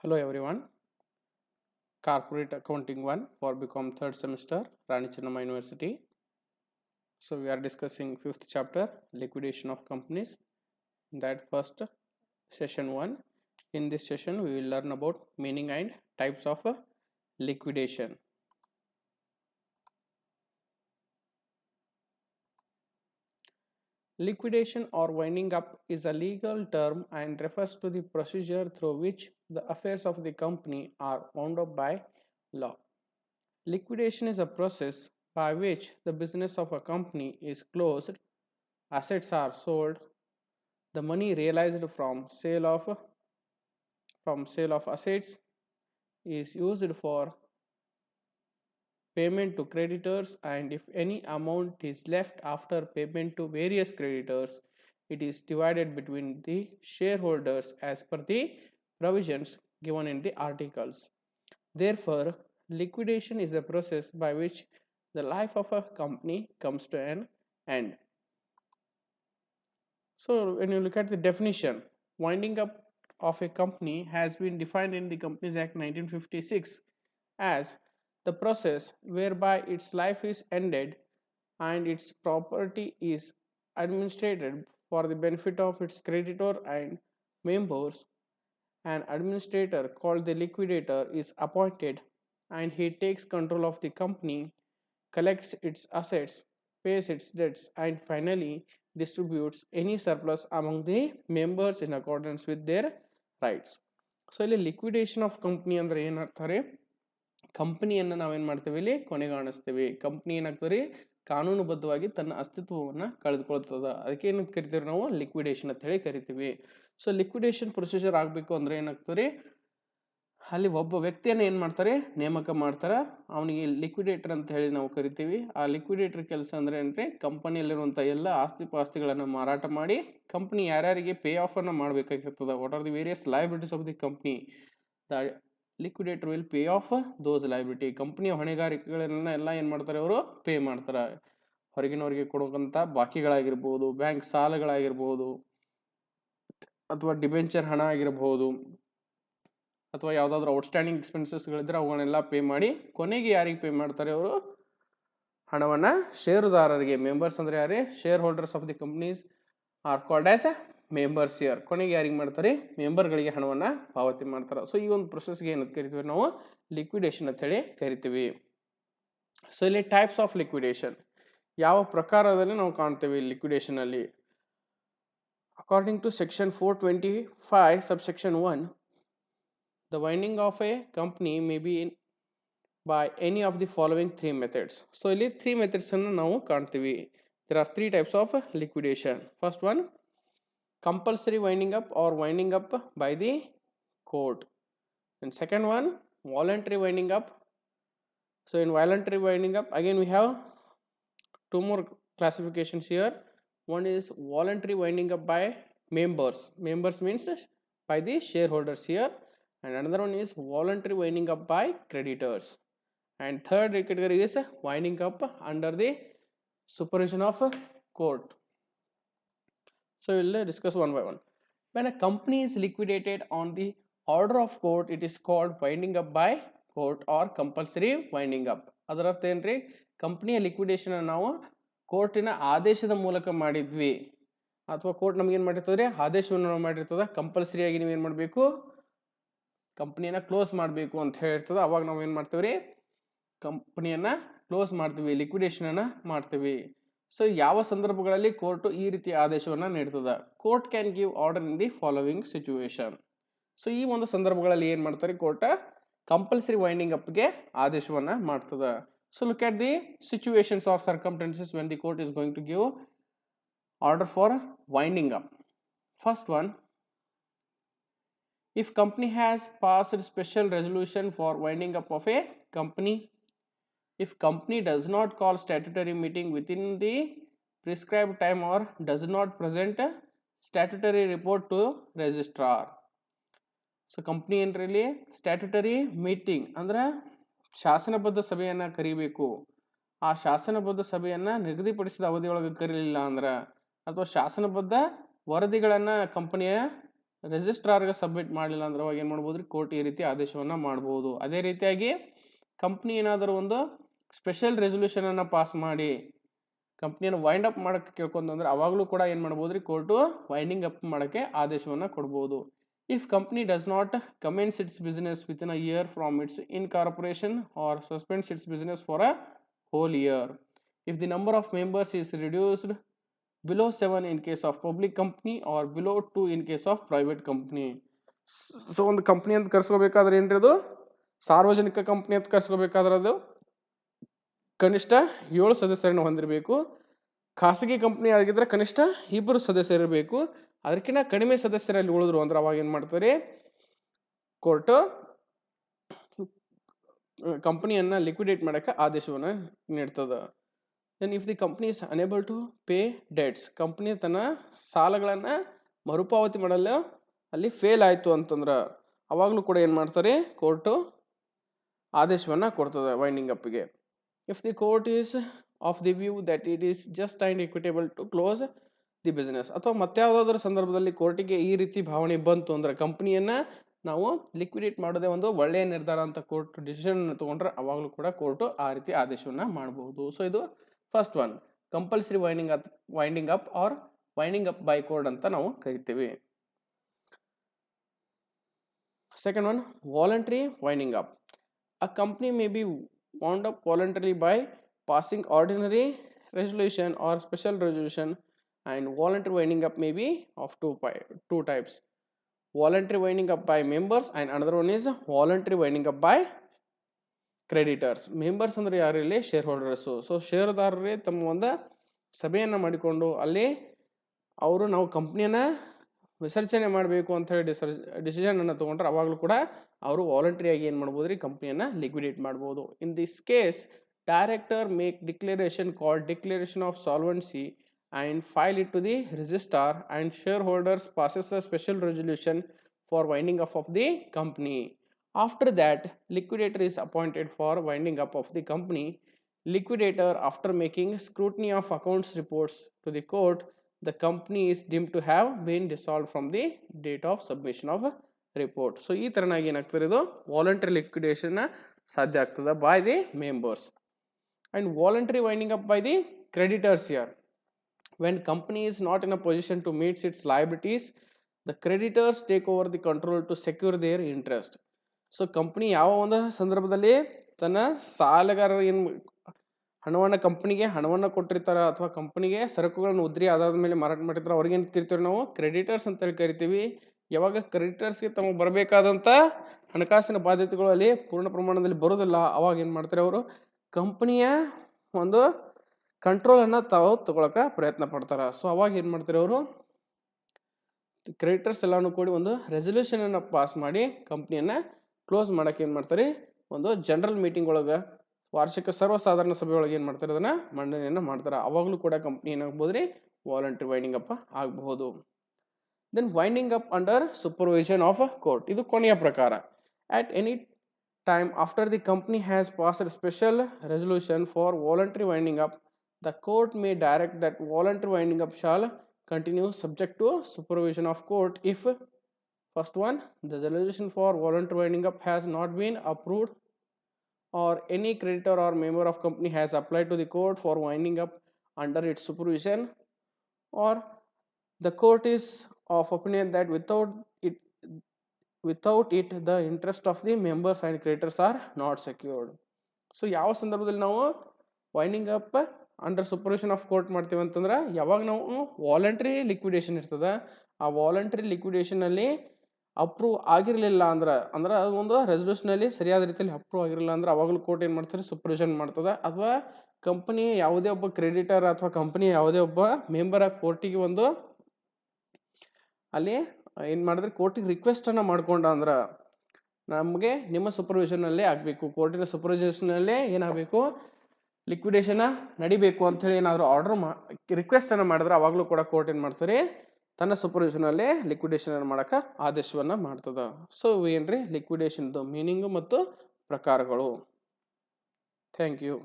Hello everyone, Corporate Accounting 1 for become third semester, Rani Chennamma University. So we are discussing 5th chapter, liquidation of companies. In that first session 1. In this session we will learn about meaning and types of liquidation. Liquidation or winding up is a legal term and refers to the procedure through which the affairs of the company are wound up by law. Liquidation is a process by which the business of a company is closed, assets are sold, the money realized from sale of assets is used for payment to creditors, and if any amount is left after payment to various creditors, it is divided between the shareholders as per the provisions given in the articles. Therefore, liquidation is a process by which the life of a company comes to an end. So, when you look at the definition, winding up of a company has been defined in the Companies Act 1956 as the process whereby its life is ended and its property is administered for the benefit of its creditor and members. An administrator called the liquidator is appointed and he takes control of the company, collects its assets, pays its debts, and finally distributes any surplus among the members in accordance with their rights. So ಇಲ್ಲಿ liquidation of company ಅಂದರೆ ಏನಾಗ್ತಾರೆ, ಕಂಪನಿಯನ್ನು ನಾವೇನು ಮಾಡ್ತೀವಿ ಇಲ್ಲಿ ಕೊನೆಗಾಣಿಸ್ತೀವಿ. Company ಏನಾಗ್ತದೆ ಕಾನೂನುಬದ್ಧವಾಗಿ ತನ್ನ ಅಸ್ತಿತ್ವವನ್ನು ಕಳೆದುಕೊಳ್ತದ, ಅದಕ್ಕೆ ಏನು ಕರಿತೀವಿ ನಾವು ಲಿಕ್ವಿಡೇಷನ್ ಅಂತ ಹೇಳಿ ಕರಿತೀವಿ. ಸೊ ಲಿಕ್ವಿಡೇಷನ್ ಪ್ರೊಸೀಜರ್ ಆಗಬೇಕು ಅಂದರೆ ಏನಾಗ್ತದೆ, ಅಲ್ಲಿ ಒಬ್ಬ ವ್ಯಕ್ತಿಯನ್ನು ಏನು ಮಾಡ್ತಾರೆ ನೇಮಕ ಮಾಡ್ತಾರೆ, ಅವನಿಗೆ ಲಿಕ್ವಿಡೇಟರ್ ಅಂತ ಹೇಳಿ ನಾವು ಕರಿತೀವಿ. ಆ ಲಿಕ್ವಿಡೇಟರ್ ಕೆಲಸ ಅಂದರೆ ಅಂದರೆ ಕಂಪನಿಯಲ್ಲಿರುವಂಥ ಎಲ್ಲ ಆಸ್ತಿ ಪಾಸ್ತಿಗಳನ್ನು ಮಾರಾಟ ಮಾಡಿ ಕಂಪ್ನಿ ಯಾರ್ಯಾರಿಗೆ ಪೇ ಆಫನ್ನು ಮಾಡಬೇಕಾಗಿರ್ತದೆ, what are the various liabilities of the company, the liquidator will pay off those liability. ಕಂಪ್ನಿಯ ಹೊಣೆಗಾರಿಕೆಗಳನ್ನ ಎಲ್ಲ ಏನು ಮಾಡ್ತಾರೆ, ಅವರು ಪೇ ಮಾಡ್ತಾರೆ. ಹೊರಗಿನವರಿಗೆ ಕೊಡುವಂಥ ಬಾಕಿಗಳಾಗಿರ್ಬೋದು, ಬ್ಯಾಂಕ್ ಸಾಲಗಳಾಗಿರ್ಬೋದು, ಅಥವಾ ಡಿಬೆಂಚರ್ ಹಣ ಆಗಿರ್ಬೋದು, ಅಥವಾ ಯಾವುದಾದ್ರೂ ಔಟ್ಸ್ಟ್ಯಾಂಡಿಂಗ್ ಎಕ್ಸ್ಪೆನ್ಸಸ್ಗಳಿದ್ರೆ ಅವುಗಳನ್ನೆಲ್ಲ ಪೇ ಮಾಡಿ ಕೊನೆಗೆ ಯಾರಿಗೆ ಪೇ ಮಾಡ್ತಾರೆ, ಅವರು ಹಣವನ್ನು ಷೇರುದಾರರಿಗೆ, ಮೆಂಬರ್ಸ್ ಅಂದರೆ ಯಾರೇ share holders of the companies are called as members year. ಕೊನೆಗೆ ಯಾರಿಗೆ ಮಾಡ್ತಾರೆ, ಮೆಂಬರ್ಗಳಿಗೆ ಹಣವನ್ನು ಪಾವತಿ ಮಾಡ್ತಾರೆ. ಸೊ ಈ ಒಂದು ಪ್ರೊಸೆಸ್ಗೆ ಏನು ಕರಿತೀವಿ ನಾವು ಲಿಕ್ವಿಡೇಷನ್ ಅಂತ ಹೇಳಿ ಕರಿತೀವಿ. ಸೊ ಇಲ್ಲಿ ಟೈಪ್ಸ್ ಆಫ್ ಲಿಕ್ವಿಡೇಷನ್ ಯಾವ ಪ್ರಕಾರದಲ್ಲಿ ನಾವು ಕಾಣ್ತೇವೆ ಲಿಕ್ವಿಡೇಷನ್ ಅಲ್ಲಿ. According to section 425 subsection 1, the winding of a company may be by any of the following 3 methods. So ಇಲ್ಲಿ 3 methods ಅನ್ನು ನಾವು ಕಾಣ್ತೀವಿ. There are 3 types of liquidation. First one, compulsory winding up or winding up by the court. And second one, voluntary winding up. So in voluntary winding up, again we have 2 more classifications here. One is voluntary winding up by members. Members means by the shareholders here. And another one is voluntary winding up by creditors. And third category is winding up under the supervision of court. So we will discuss one by one. When a company is liquidated on the order of court, it is called winding up by court or compulsory winding up. ಅದರ ಅರ್ಥ ಏನ್ರಿ, ಕಂಪ್ನಿಯ liquidation ನಾವು ಕೋರ್ಟಿನ ಆದೇಶದ ಮೂಲಕ ಮಾಡಿದ್ವಿ, ಅಥವಾ court ನಮ್ಗೇನು ಮಾಡಿರ್ತದೆ, ಆದೇಶವನ್ನು ಮಾಡಿರ್ತದೆ. ಕಂಪಲ್ಸರಿ ಆಗಿ ನೀವೇನು ಮಾಡಬೇಕು, ಕಂಪ್ನಿಯನ್ನು ಕ್ಲೋಸ್ ಮಾಡಬೇಕು ಅಂತ ಹೇಳಿರ್ತದೆ. ಅವಾಗ ನಾವು ಏನು ಮಾಡ್ತೀವಿ ರೀ, ಕಂಪ್ನಿಯನ್ನು ಕ್ಲೋಸ್ ಮಾಡ್ತೀವಿ, ಲಿಕ್ವಿಡೇಷನನ್ನು ಮಾಡ್ತೀವಿ. ಸೊ ಯಾವ ಸಂದರ್ಭಗಳಲ್ಲಿ ಕೋರ್ಟು ಈ ರೀತಿಯ ಆದೇಶವನ್ನು ನೀಡ್ತದೆ, court can give order in the following situation. So ಈ ಒಂದು ಸಂದರ್ಭಗಳಲ್ಲಿ ಏನು ಮಾಡ್ತಾರೆ, ಕೋರ್ಟ್ ಕಂಪಲ್ಸರಿ ವೈಂಡಿಂಗ್ ಅಪ್ಗೆ ಆದೇಶವನ್ನು ಮಾಡ್ತದೆ. So look at the situations or circumstances when the court is going to give order for winding up. First one, if company has passed special resolution for winding up of a company, if company does not call statutory meeting within the prescribed time or does not present a statutory report to registrar. So company ಏನ್ರಲ್ಲಿ statutory meeting ಅಂದ್ರೆ ಶಾಸನಬದ್ಧ ಸಭೆಯನ್ನು ಕರಿಬೇಕು. ಆ ಶಾಸನಬದ್ಧ ಸಭೆಯನ್ನು ನಿಗದಿಪಡಿಸಿದ ಅವಧಿಯೊಳಗೆ ಕರೀಲಿಲ್ಲ ಅಂದ್ರೆ, ಅಥವಾ ಶಾಸನಬದ್ಧ ವರದಿಗಳನ್ನು ಕಂಪನಿಯ ರಿಜಿಸ್ಟ್ರಾರ್ಗೆ ಸಬ್ಮಿಟ್ ಮಾಡಲಿಲ್ಲ ಅಂದ್ರೆ ಅವಾಗ ಏನು ಮಾಡ್ಬೋದು ರೀ, ಕೋರ್ಟ್ ಈ ರೀತಿ ಆದೇಶವನ್ನು ಮಾಡ್ಬೋದು. ಅದೇ ರೀತಿಯಾಗಿ ಕಂಪ್ನಿ ಏನಾದರೂ ಒಂದು ಸ್ಪೆಷಲ್ ರೆಸೊಲ್ಯೂಷನನ್ನು ಪಾಸ್ ಮಾಡಿ ಕಂಪ್ನಿಯನ್ನು ವೈಂಡ್ ಅಪ್ ಮಾಡೋಕ್ಕೆ ಕೇಳ್ಕೊಂತಂದ್ರೆ ಅವಾಗಲೂ ಕೂಡ ಏನು ಮಾಡ್ಬೋದು ರೀ, ಕೋರ್ಟು ವೈಂಡಿಂಗ್ ಅಪ್ ಮಾಡೋಕ್ಕೆ ಆದೇಶವನ್ನು ಕೊಡ್ಬೋದು. If company does not commence its business within a year from its incorporation or suspends its business for a whole year. If the number of members is reduced below 7 in case of public company or below 2 in case of private company. So ಒಂದು company ಅಂತ ಕರ್ಸ್ಕೋಬೇಕಾದ್ರೆ ಏನ್ರಿ ಅದು ಸಾರ್ವಜನಿಕ company ಅಂತ ಕರ್ಸ್ಕೋಬೇಕಾದ್ರೆ ಅದು ಕನಿಷ್ಠ 7 ಸದಸ್ಯರನ್ನು ಹೊಂದಿರಬೇಕು. ಖಾಸಗಿ ಕಂಪ್ನಿ ಆಗಿದ್ರೆ ಕನಿಷ್ಠ 2 ಸದಸ್ಯರಿರಬೇಕು. ಅದಕ್ಕಿಂತ ಕಡಿಮೆ ಸದಸ್ಯರಲ್ಲಿ ಉಳಿದ್ರು ಅಂದ್ರೆ ಅವಾಗ ಏನು ಮಾಡ್ತಾರೆ, ಕೋರ್ಟು ಕಂಪನಿಯನ್ನು ಲಿಕ್ವಿಡೇಟ್ ಮಾಡೋಕ್ಕೆ ಆದೇಶವನ್ನು ನೀಡ್ತದೆ. Then if the company is unable to pay debts, company ತನ್ನ ಸಾಲಗಳನ್ನು ಮರುಪಾವತಿ ಮಾಡಲು ಅಲ್ಲಿ ಫೇಲ್ ಆಯಿತು ಅಂತಂದ್ರೆ ಅವಾಗಲೂ ಕೂಡ ಏನು ಮಾಡ್ತಾರೆ, ಕೋರ್ಟು ಆದೇಶವನ್ನು ಕೊಡ್ತದೆ ವೈಂಡಿಂಗ್ ಅಪ್ಗೆ. If the court is of the view that it is just and equitable to close the business, ಅಥವಾ ಮತ್ತಾವುದಾದ್ರೂ ಸಂದರ್ಭದಲ್ಲಿ ಕೋರ್ಟಿಗೆ ಈ ರೀತಿ ಭಾವನೆ ಬಂತು ಅಂದರೆ ಕಂಪ್ನಿಯನ್ನು ನಾವು ಲಿಕ್ವಿಡೇಟ್ ಮಾಡೋದೇ ಒಂದು ಒಳ್ಳೆಯ ನಿರ್ಧಾರ ಅಂತ ಕೋರ್ಟ್ ಡಿಸಿಷನ್ ತೊಗೊಂಡ್ರೆ ಅವಾಗಲೂ ಕೂಡ ಕೋರ್ಟು ಆ ರೀತಿ ಆದೇಶವನ್ನು ಮಾಡಬಹುದು. ಸೊ ಇದು first one, compulsory winding up or winding up by court ಅಂತ ನಾವು ಕರಿತೀವಿ. Second one, voluntary winding up. A company may be wound up voluntarily by passing ordinary resolution or special resolution, and voluntary winding up may be of two types. Voluntary winding up by members and another one is voluntary winding up by creditors. Members ಅಂದರೆ ಯಾರಿಲ್ಲಿ share holders. So ಷೇರುದಾರರೇ ತಮ್ಮ ಒಂದು ಸಭೆಯನ್ನು ಮಾಡಿಕೊಂಡು ಅಲ್ಲಿ ಅವರು ನಾವು ಕಂಪ್ನಿಯನ್ನು ವಿಸರ್ಜನೆ ಮಾಡಬೇಕು ಅಂತ ಹೇಳಿ ಡಿಸಿಷನನ್ನು ತೊಗೊಂಡ್ರೆ ಅವಾಗಲೂ ಕೂಡ ಅವರು ವಾಲಂಟ್ರಿಯಾಗಿ ಏನು ಮಾಡ್ಬೋದು ರೀ, ಕಂಪ್ನಿಯನ್ನು ಲಿಕ್ವಿಡೇಟ್ ಮಾಡ್ಬೋದು. In this case director make declaration called declaration of solvency and file it to the registrar, and shareholders passes a special resolution for winding up of the company. After that, liquidator is appointed for winding up of the company. Liquidator, after making scrutiny of accounts reports to the court, the company is deemed to have been dissolved from the date of submission of report. So ಈ ತರನಾಗಿ ಏನಾಗ್ತದೆ, ಇದು voluntary liquidation ಸಾಧ್ಯ ಆಗ್ತದೆ by the members, and voluntary winding up by the creditors here. When company is not in a position to meet its liabilities, the creditors take over the control to secure their interest. So company ಯಾವ ಒಂದು ಸಂದರ್ಭದಲ್ಲಿ ತನ್ನ ಸಾಲಗಾರರು ಏನು ಹಣವನ್ನು ಕಂಪ್ನಿಗೆ ಹಣವನ್ನು ಕೊಟ್ಟಿರ್ತಾರೆ ಅಥವಾ ಕಂಪ್ನಿಗೆ ಸರಕುಗಳನ್ನು ಉದ್ರಿ ಆಧಾರದ ಮೇಲೆ ಮಾರಾಟ ಮಾಡಿರ್ತಾರೆ ಅವ್ರಿಗೇನು ಕರಿತೀವಿ ನಾವು, ಕ್ರೆಡಿಟರ್ಸ್ ಅಂತೇಳಿ ಕರಿತೀವಿ. ಯಾವಾಗ ಕ್ರೆಡಿಟರ್ಸ್ಗೆ ತಮಗೆ ಬರಬೇಕಾದಂಥ ಹಣಕಾಸಿನ ಬಾಧ್ಯತೆಗಳು ಅಲ್ಲಿ ಪೂರ್ಣ ಪ್ರಮಾಣದಲ್ಲಿ ಬರೋದಿಲ್ಲ, ಅವಾಗ ಏನು ಮಾಡ್ತಾರೆ, ಅವರು ಕಂಪ್ನಿಯ ಒಂದು ಕಂಟ್ರೋಲನ್ನು ತಾವು ತಗೊಳಕ್ಕೆ ಪ್ರಯತ್ನ ಪಡ್ತಾರೆ. ಸೊ ಅವಾಗ ಏನು ಮಾಡ್ತಾರೆ, ಅವರು ಕ್ರೆಡಿಟರ್ಸ್ ಎಲ್ಲಾನು ಕೂಡಿ ಒಂದು ರೆಸಲ್ಯೂಷನನ್ನು ಪಾಸ್ ಮಾಡಿ ಕಂಪ್ನಿಯನ್ನು ಕ್ಲೋಸ್ ಮಾಡೋಕ್ಕೆ ಏನು ಮಾಡ್ತಾರೆ, ಒಂದು ಜನರಲ್ ಮೀಟಿಂಗ್ ಒಳಗೆ ವಾರ್ಷಿಕ ಸರ್ವಸಾಧಾರಣ ಸಭೆ ಒಳಗೆ ಏನು ಮಾಡ್ತಾರೆ, ಅದನ್ನು ಮಂಡನೆಯನ್ನು ಮಾಡ್ತಾರೆ. ಅವಾಗಲೂ ಕೂಡ ಕಂಪ್ನಿ ಏನಾಗ್ಬೋದು ರೀ, ವಾಲಂಟ್ರಿ ವೈಂಡಿಂಗ್ ಅಪ್ ಆಗಬಹುದು. Then winding up under supervision of a court, ಇದು ಕೊನೆಯ ಪ್ರಕಾರ. At any time after the company has passed a special resolution for voluntary winding up, the court may direct that voluntary winding up shall continue subject to supervision of court if, first one, the resolution for voluntary winding up has not been approved, or any creditor or member of company has applied to the court for winding up under its supervision, or the court is of opinion that without it the interest of the members and creditors are not secured. So ಯಾವ ಸಂದರ್ಭದಲ್ಲಿ ನಾವು winding up under supervision of court ಮಾಡ್ತೀವಿ ಅಂತಂದ್ರೆ, ಯಾವಾಗ ನಾವು voluntary liquidation ಇರ್ತದೆ, ಆ voluntary ಲಿಕ್ವಿಡೇಷನಲ್ಲಿ approve ಆಗಿರಲಿಲ್ಲ ಅಂದ್ರೆ ಅದು ಒಂದು ರೆಸಲ್ಯೂಷನಲ್ಲಿ ಸರಿಯಾದ ರೀತಿಯಲ್ಲಿ ಅಪ್ರೂವ್ ಆಗಿರಲಿಲ್ಲ ಅಂದ್ರೆ ಅವಾಗಲೂ ಕೋರ್ಟ್ ಏನು ಮಾಡ್ತಾರೆ, ಸೂಪರ್ವಿಷನ್ ಮಾಡ್ತದೆ. ಅಥವಾ ಕಂಪನಿ ಯಾವುದೇ ಒಬ್ಬ ಕ್ರೆಡಿಟರ್ ಅಥವಾ ಕಂಪನಿ ಯಾವುದೇ ಒಬ್ಬ ಮೆಂಬರ್ ಕೋರ್ಟಿಗೆ ಒಂದು ಅಲ್ಲಿ ಏನು ಮಾಡಿದ್ರೆ ಕೋರ್ಟಿಗೆ ರಿಕ್ವೆಸ್ಟನ್ನು ಮಾಡ್ಕೊಂಡ ಅಂದ್ರೆ ನಮಗೆ ನಿಮ್ಮ ಸೂಪರ್ವಿಷನ್ನಲ್ಲೇ ಆಗಬೇಕು, ಕೋರ್ಟಿನ ಸೂಪರ್ವಿಷನ್ನಲ್ಲೇ ಏನಾಗಬೇಕು, ಲಿಕ್ವಿಡೇಷನ್ ನಡಿಬೇಕು ಅಂಥೇಳಿ ಏನಾದರೂ ಆರ್ಡರ್ ರಿಕ್ವೆಸ್ಟನ್ನು ಮಾಡಿದ್ರೆ ಅವಾಗಲೂ ಕೂಡ ಕೋರ್ಟ್ ಏನು ಮಾಡ್ತಾರೆ, ತನ್ನ ಸೂಪರ್ವಿಷನಲ್ಲೇ ಲಿಕ್ವಿಡೇಷನ್ ಮಾಡೋಕ್ಕೆ ಆದೇಶವನ್ನು ಮಾಡ್ತದೆ. ಸೊ ಏನ್ರಿ ಲಿಕ್ವಿಡೇಷನ್ದು ಮೀನಿಂಗು ಮತ್ತು ಪ್ರಕಾರಗಳು. Thank you.